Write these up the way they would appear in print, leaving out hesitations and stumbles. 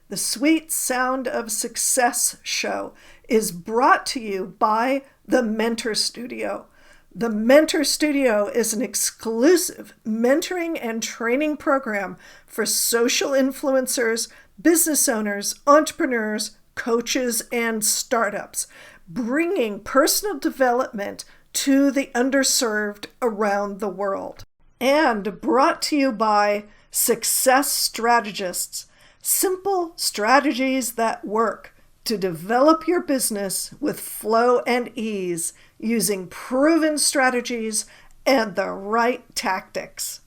The Sweet Sound of Success show is brought to you by the Mentor Studio. The Mentor Studio is an exclusive mentoring and training program for social influencers, business owners, entrepreneurs, coaches, and startups, bringing personal development to the underserved around the world. And brought to you by Success Strategists, simple strategies that work to develop your business with flow and ease using proven strategies and the right tactics.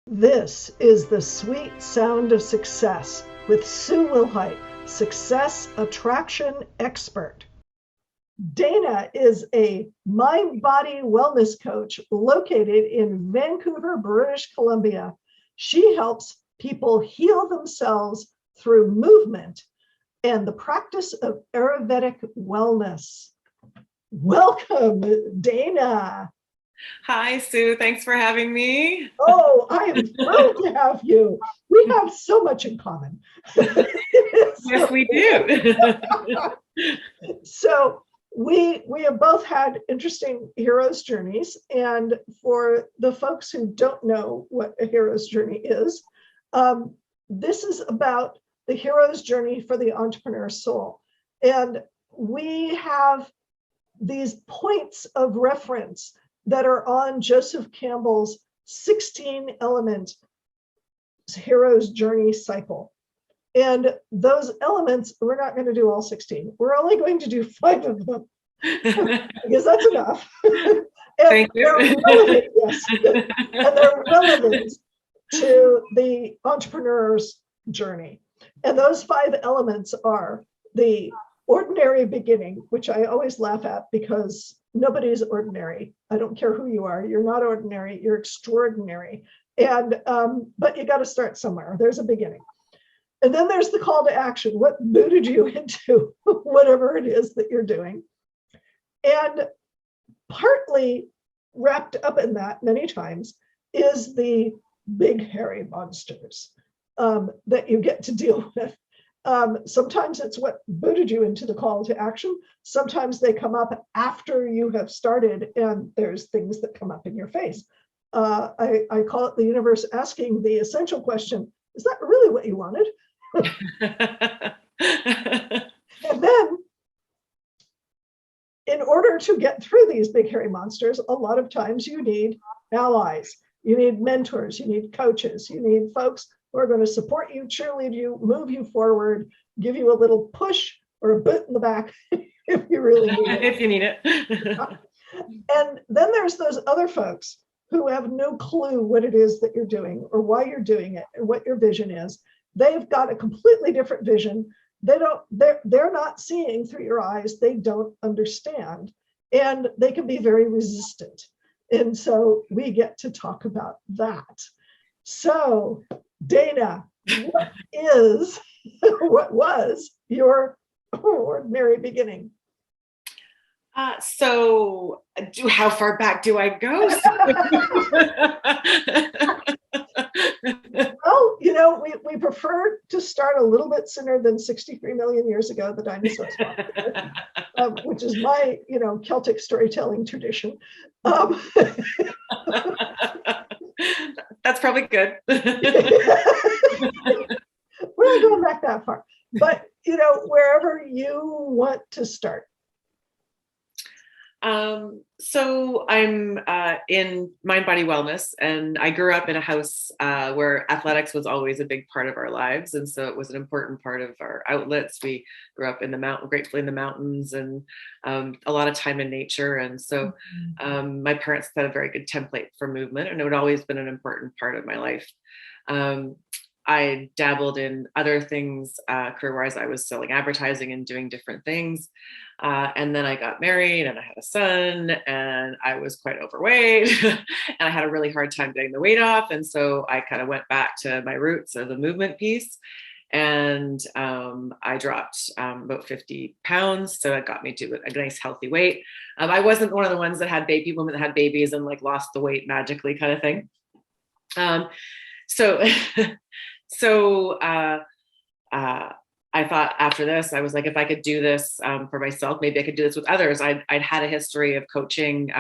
This is the Sweet Sound of Success with Sue Wilhite, Success Attraction Expert. Dayna is a mind-body wellness coach located in Vancouver, British Columbia. She helps people heal themselves through movement and the practice of Ayurvedic wellness. Welcome, Dayna. Hi, Sue. Thanks for having me. Oh, I am thrilled to have you. We have so much in common. Yes, we do. So we have both had interesting hero's journeys. And for the folks who don't know what a hero's journey is, this is about the hero's journey for the entrepreneur soul. And we have these points of reference that are on Joseph Campbell's 16 element hero's journey cycle. And those elements, we're not going to do all 16. We're only going to do 5 of them because that's enough. And Thank you. relevant, yes. And they're relevant to the entrepreneur's journey. And those 5 elements are the ordinary beginning, which I always laugh at because nobody's ordinary. I don't care who you are. You're not ordinary. You're extraordinary. And but you got to start somewhere. There's a beginning. And then there's the call to action. What booted you into whatever it is that you're doing? And partly wrapped up in that many times is the big hairy monsters that you get to deal with. Sometimes it's what booted you into the call to action. Sometimes they come up after you have started and there's things that come up in your face. I call it the universe asking the essential question, is that really what you wanted? And then in order to get through these big hairy monsters, a lot of times you need allies, you need mentors, you need coaches, you need folks who are going to support you, cheerlead you, move you forward, give you a little push or a boot in the back if you really need it. If you need it. And then there's those other folks who have no clue what it is that you're doing or why you're doing it and what your vision is. They've got a completely different vision. They're not seeing through your eyes. They don't understand. And they can be very resistant. And so we get to talk about that. So Dayna, what was your ordinary beginning? How far back do I go? Well, we prefer to start a little bit sooner than 63 million years ago, the dinosaurs walked, which is my, Celtic storytelling tradition. That's probably good. We're not going back that far, but, wherever you want to start. So I'm in mind body wellness, and I grew up in a house where athletics was always a big part of our lives, and so it was an important part of our outlets. We grew up in the gratefully in the mountains, and a lot of time in nature, and so my parents set a very good template for movement, and it had always been an important part of my life. I dabbled in other things career-wise. I was selling advertising and doing different things. And then I got married and I had a son and I was quite overweight and I had a really hard time getting the weight off. And so I kind of went back to my roots of the movement piece. And I dropped about 50 pounds. So it got me to a nice healthy weight. I wasn't one of the ones that had women that had babies and like lost the weight magically kind of thing. So thought after this, I was like, if I could do this for myself, maybe I could do this with others. I'd had a history of coaching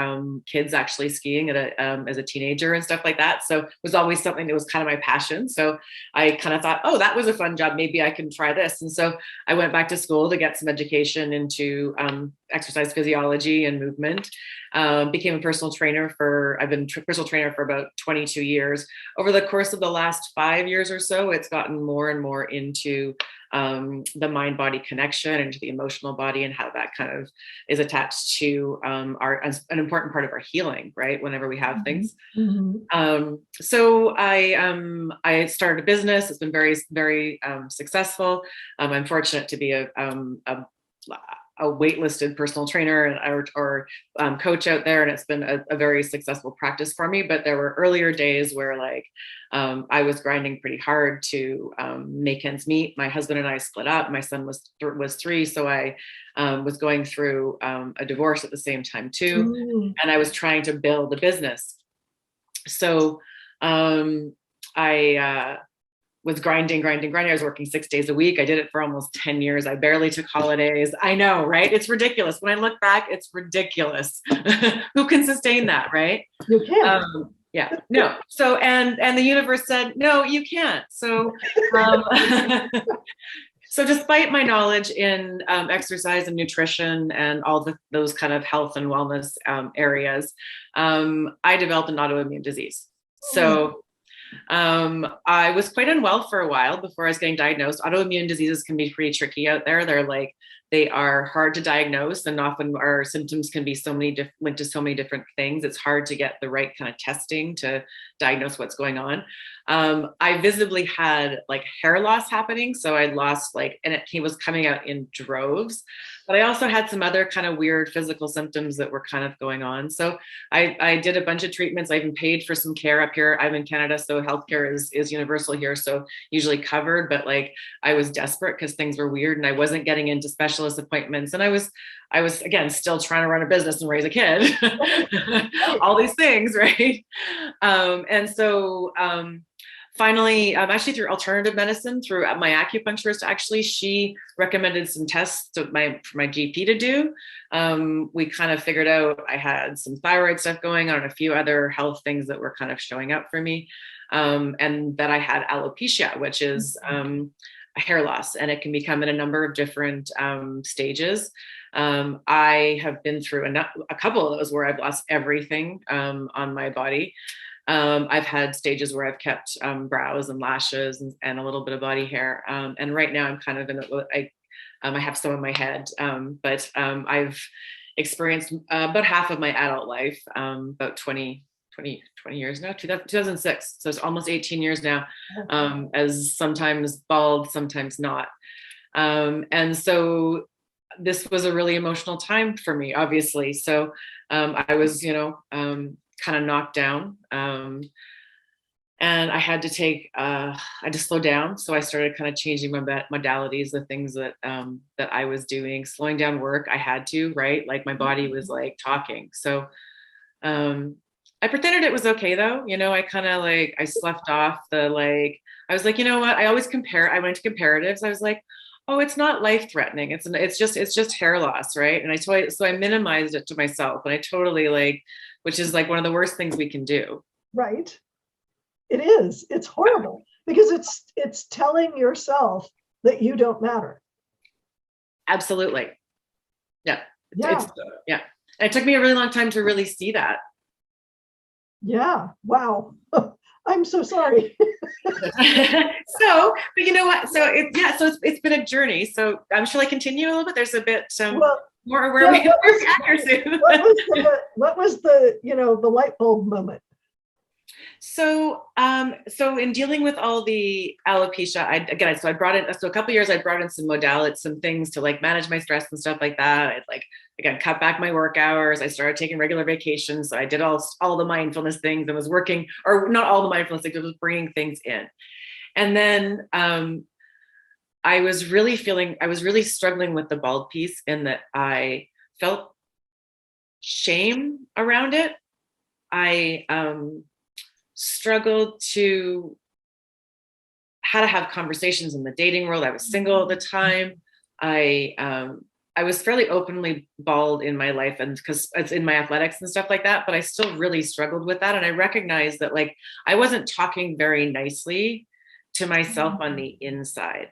kids actually skiing as a teenager and stuff like that. So it was always something that was kind of my passion. So I kind of thought, oh, that was a fun job. Maybe I can try this. And so I went back to school to get some education into exercise physiology and movement. Became a personal trainer I've been personal trainer for about 22 years. Over the course of the last 5 years or so, it's gotten more and more into the mind body connection, into the emotional body, and how that kind of is attached to an important part of our healing, right? Whenever we have things. So I started a business. It's been very, very successful. I'm fortunate to be a waitlisted personal trainer or coach out there. And it's been a very successful practice for me. But there were earlier days where I was grinding pretty hard to make ends meet. My husband and I split up. My son was 3. So I was going through a divorce at the same time too. And I was trying to build a business. So I was grinding. I was working 6 days a week. I did it for almost 10 years. I barely took holidays. I know, right? It's ridiculous. When I look back, it's ridiculous. Who can sustain that, right? You can't. Yeah, no. So, and the universe said, no, you can't. So, so despite my knowledge in exercise and nutrition and all those kind of health and wellness areas, I developed an autoimmune disease. So I was quite unwell for a while before I was getting diagnosed. Autoimmune diseases can be pretty tricky out there. They are hard to diagnose, and often our symptoms can be linked to so many different things. It's hard to get the right kind of testing to diagnose what's going on. I visibly had hair loss happening. So I lost and it was coming out in droves, but I also had some other kind of weird physical symptoms that were kind of going on. So I did a bunch of treatments. I even paid for some care up here. I'm in Canada, so healthcare is universal here. So usually covered, but I was desperate because things were weird and I wasn't getting into specialist appointments. And I was again, still trying to run a business and raise a kid, all these things. Right. And so, finally, actually through alternative medicine, through my acupuncturist, actually, she recommended some tests for my GP to do. We kind of figured out I had some thyroid stuff going on and a few other health things that were kind of showing up for me. And that I had alopecia, which is a hair loss, and it can become in a number of different stages. I have been through a couple of those where I've lost everything on my body. I've had stages where I've kept brows and lashes and a little bit of body hair. And right now I'm kind of I have some in my head, but I've experienced about half of my adult life, about 20 years now, 2006. So it's almost 18 years now, as sometimes bald, sometimes not. And so this was a really emotional time for me, obviously. So I was, kind of knocked down. And I had to slow down. So I started kind of changing my modalities, the things that I was doing, slowing down work. I had to, right? My body was talking. So I pretended it was okay though. I kind of I slept off I was you know what? I always compare. I went to comparatives. I was oh, it's not life threatening. It's just hair loss. Right. And so I minimized it to myself, and I totally which is one of the worst things we can do. Right. It is. It's horrible because it's telling yourself that you don't matter. Absolutely. Yeah. Yeah. Yeah. And it took me a really long time to really see that. Yeah. Wow. I'm so sorry. So, but you know what? So it's been a journey. So shall I continue a little bit? There's a bit more where we accuracy. What was the light bulb moment? So in dealing with all the alopecia, I brought in, so a couple of years, I brought in some modalities, some things to manage my stress and stuff like that. I'd again, cut back my work hours. I started taking regular vacations. So I did all the mindfulness things and was working, or not all the mindfulness things, I was bringing things in. And then, I was really struggling with the bald piece, in that I felt shame around it. I struggled to had to have conversations in the dating world. I was single at the time. I was fairly openly bald in my life, and because it's in my athletics and stuff like that, but I still really struggled with that. And I recognized that like I wasn't talking very nicely to myself on the inside.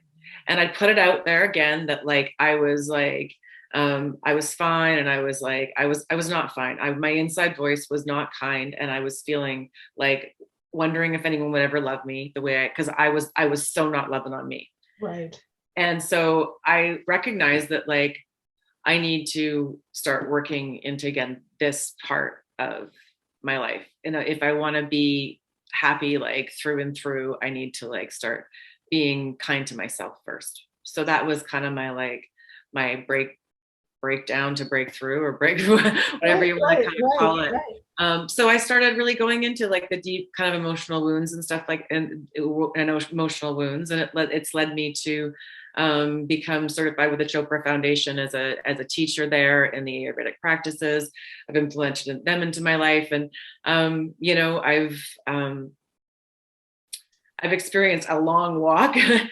And I put it out there again that like I was fine, and I was not fine. My inside voice was not kind, and I was feeling like wondering if anyone would ever love me the way because I was so not loving on me. Right. And so I recognized that like I need to start working into again this part of my life. And if I want to be happy like through and through, I need to like start being kind to myself first. So that was kind of my like my breakdown to breakthrough or breakthrough, whatever you want to kind of call it. So I started really going into like the deep kind of emotional wounds and stuff like and emotional wounds, and it's led me to become certified with the Chopra Foundation as a teacher there in the Ayurvedic practices. I've implemented them into my life, and you know, I've experienced a long walk to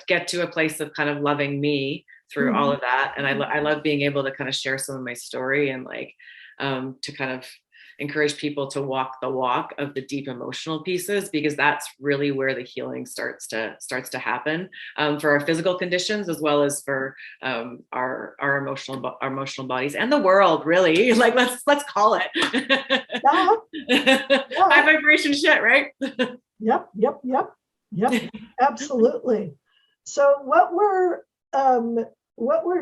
get to a place of kind of loving me through all of that. And I love being able to kind of share some of my story and like to kind of encourage people to walk the walk of the deep emotional pieces, because that's really where the healing starts to happen for our physical conditions as well as for our emotional bodies and the world, really. Like let's call it high vibration shit, right? Yep. Absolutely. So what were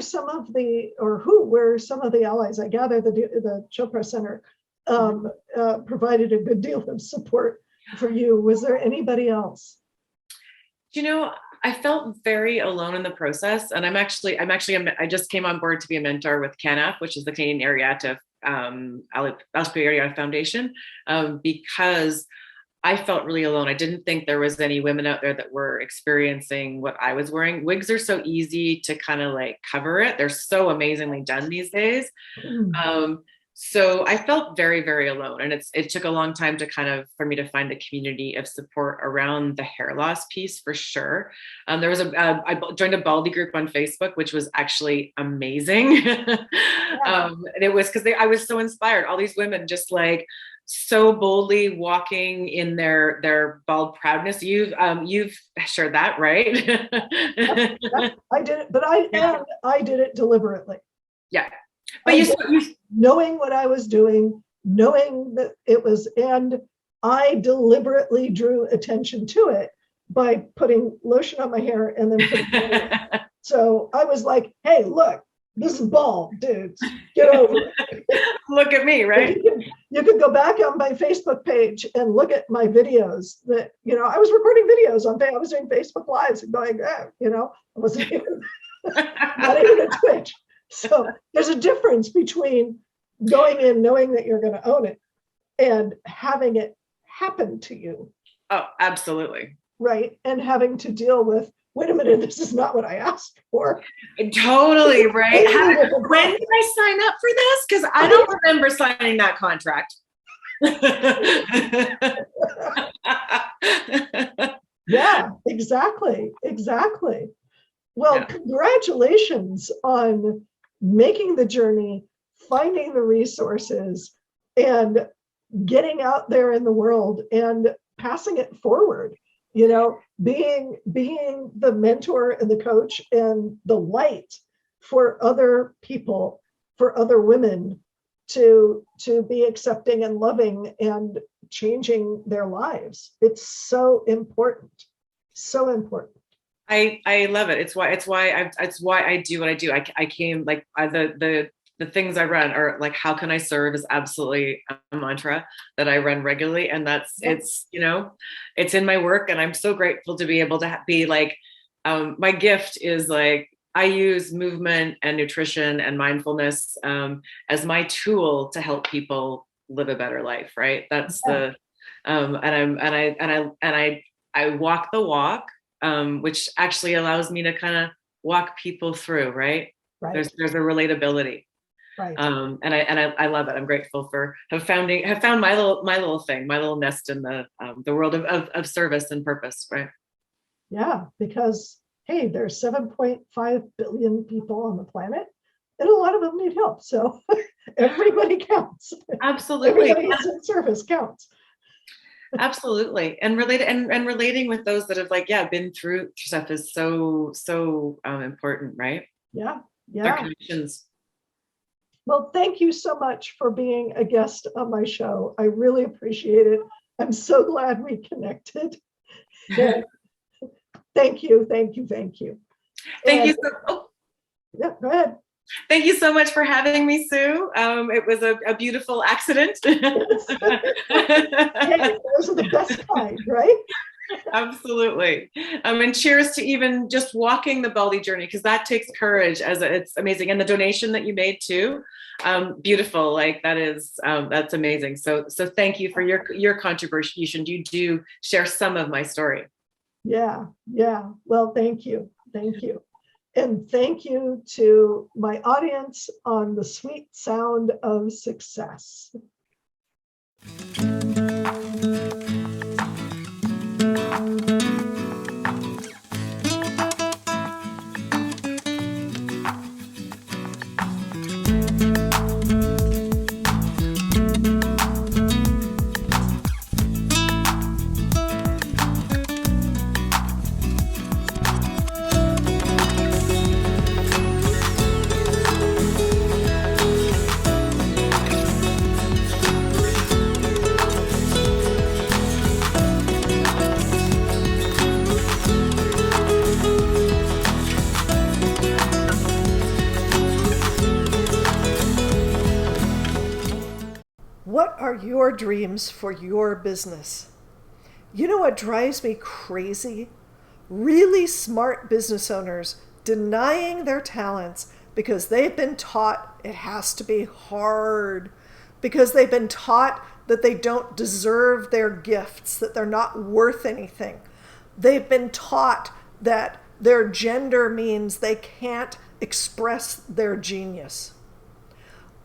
some of the, or who were some of the allies? I gather the Chopra Center provided a good deal of support for you. Was there anybody else? You know, I felt very alone in the process, and I just came on board to be a mentor with CANAF, which is the Canadian Ariata Foundation, because I felt really alone. I didn't think there was any women out there that were experiencing what I was wearing. Wigs are so easy to kind of like cover it. They're so amazingly done these days. So I felt very, very alone. And it took a long time for me to find a community of support around the hair loss piece for sure. There was I joined a Baldy group on Facebook, which was actually amazing. And it was because I was so inspired. All these women just like so boldly walking in their bald proudness. You've shared that, right? Yep, I did it, but I did it deliberately. Yeah. But knowing what I was doing, knowing that it was, and I deliberately drew attention to it by putting lotion on my hair and then putting it on. So I was like, hey, look, this is bald, dudes. Get over it. Look at me, right? You could go back on my Facebook page and look at my videos that, you know, I was recording videos I was doing Facebook Lives and going, you know, I wasn't even, not even a Twitch. So there's a difference between going in knowing that you're going to own it and having it happen to you. Oh, absolutely. Right. And having to deal with, wait a minute, this is not what I asked for. Totally, right? When did I sign up for this? Because I don't remember signing that contract. Yeah, exactly. Well, congratulations on making the journey, finding the resources, and getting out there in the world and passing it forward. You know, being the mentor and the coach and the light for other people, for other women to be accepting and loving and changing their lives. It's so important. So important. I love it. It's why I do what I do. I came like the things I run are like, how can I serve is absolutely a mantra that I run regularly. And it's, you know, it's in my work. And I'm so grateful to be able to be like, my gift is like, I use movement and nutrition and mindfulness as my tool to help people live a better life. Right. That's the, I walk the walk, which actually allows me to kind of walk people through, right? There's a relatability. Right. And I love it. I'm grateful for have found my little thing, my little nest in the world of service and purpose. Right. Yeah, because hey, there's 7.5 billion people on the planet, and a lot of them need help. So everybody counts. Absolutely. Everybody who's in service counts. Absolutely. And relating with those that have been through stuff is so important, right? Yeah. Our Yeah. connections. Well, thank you so much for being a guest on my show. I really appreciate it. I'm so glad we connected. Yeah. Thank you. Thank you. Thank you. Thank And, you so yeah, go ahead. Thank you so much for having me, Sue. It was a beautiful accident. Yes. Hey, those are the best kind, right? Absolutely. And cheers to even just walking the Baldy journey, because that takes courage. It's amazing. And the donation that you made too, beautiful. Like that's amazing. So thank you for your contribution. You do share some of my story. Yeah. Yeah. Well, thank you. Thank you. And thank you to my audience on the sweet sound of success. What are your dreams for your business? You know what drives me crazy? Really smart business owners denying their talents because they've been taught it has to be hard, because they've been taught that they don't deserve their gifts, that they're not worth anything. They've been taught that their gender means they can't express their genius.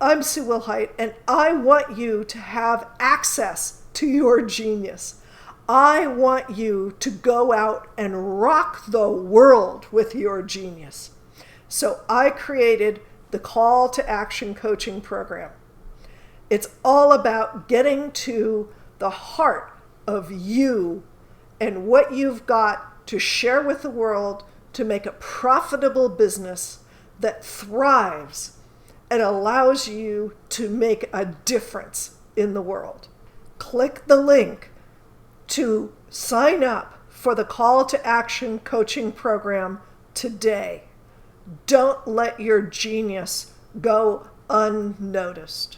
I'm Sue Wilhite, and I want you to have access to your genius. I want you to go out and rock the world with your genius. So I created the Call to Action Coaching Program. It's all about getting to the heart of you and what you've got to share with the world to make a profitable business that thrives and allows you to make a difference in the world. Click the link to sign up for the Call to Action Coaching Program today. Don't let your genius go unnoticed.